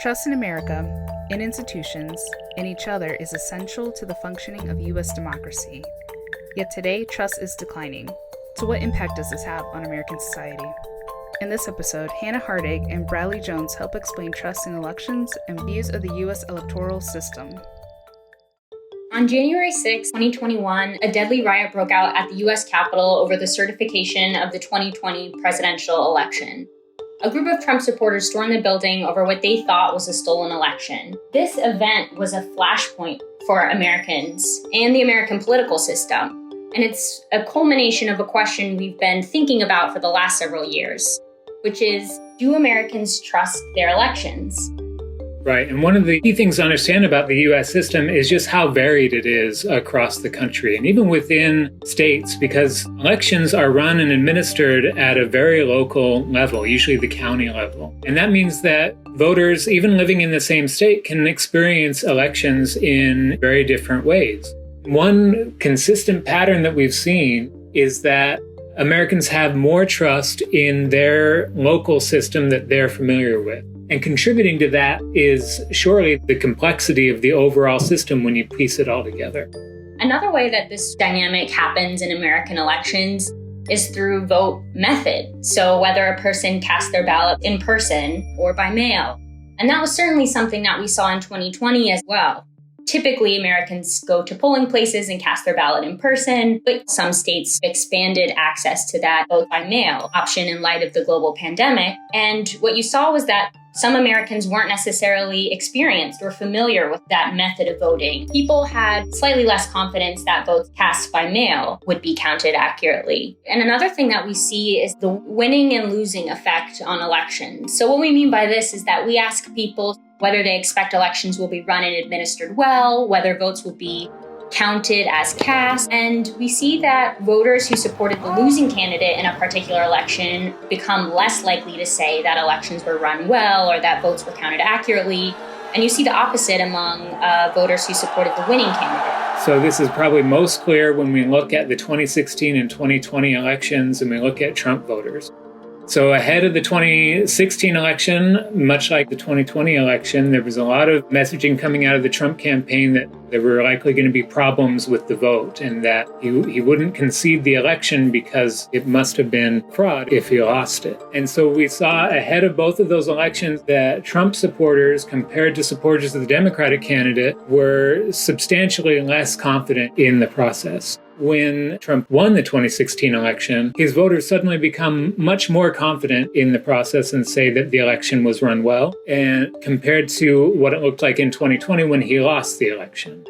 Trust in America, in institutions, in each other is essential to the functioning of U.S. democracy. Yet today, trust is declining. So what impact does this have on American society? In this episode, Hannah Hardig and Bradley Jones help explain trust in elections and views of the U.S. electoral system. On January 6, 2021, a deadly riot broke out at the U.S. Capitol over the certification of the 2020 presidential election. A group of Trump supporters stormed the building over what they thought was a stolen election. This event was a flashpoint for Americans and the American political system, and it's a culmination of a question we've been thinking about for the last several years, which is, do Americans trust their elections? Right. And one of the key things to understand about the U.S. system is just how varied it is across the country and even within states, because elections are run and administered at a very local level, usually the county level. And that means that voters, even living in the same state, can experience elections in very different ways. One consistent pattern that we've seen is that Americans have more trust in their local system that they're familiar with. And contributing to that is surely the complexity of the overall system when you piece it all together. Another way that this dynamic happens in American elections is through vote method. So whether a person casts their ballot in person or by mail. And that was certainly something that we saw in 2020 as well. Typically, Americans go to polling places and cast their ballot in person, but some states expanded access to that vote by mail option in light of the global pandemic. And what you saw was that some Americans weren't necessarily experienced or familiar with that method of voting. People had slightly less confidence that votes cast by mail would be counted accurately. And another thing that we see is the winning and losing effect on elections. So what we mean by this is that we ask people whether they expect elections will be run and administered well, whether votes will be counted as cast. And we see that voters who supported the losing candidate in a particular election become less likely to say that elections were run well or that votes were counted accurately. And you see the opposite among voters who supported the winning candidate. So this is probably most clear when we look at the 2016 and 2020 elections and we look at Trump voters. So ahead of the 2016 election, much like the 2020 election, there was a lot of messaging coming out of the Trump campaign that there were likely going to be problems with the vote and that he wouldn't concede the election because it must have been fraud if he lost it. And so we saw ahead of both of those elections that Trump supporters, compared to supporters of the Democratic candidate, were substantially less confident in the process. When Trump won the 2016 election, his voters suddenly become much more confident in the process and say that the election was run well, and compared to what it looked like in 2020 when he lost the election.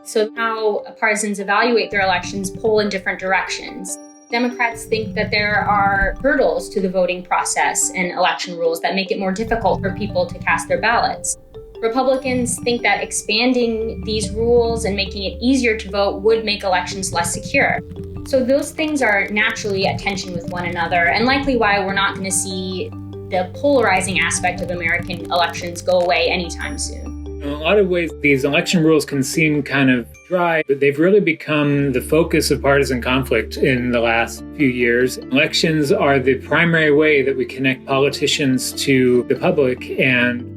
So how partisans evaluate their elections pull in different directions. Democrats think that there are hurdles to the voting process and election rules that make it more difficult for people to cast their ballots. Republicans think that expanding these rules and making it easier to vote would make elections less secure. So those things are naturally at tension with one another, and likely why we're not going to see the polarizing aspect of American elections go away anytime soon. In a lot of ways, these election rules can seem kind of dry, but they've really become the focus of partisan conflict in the last few years. Elections are the primary way that we connect politicians to the public, and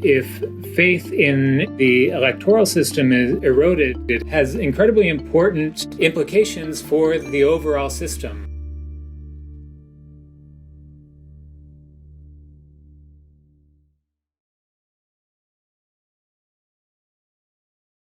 if faith in the electoral system is eroded, it has incredibly important implications for the overall system.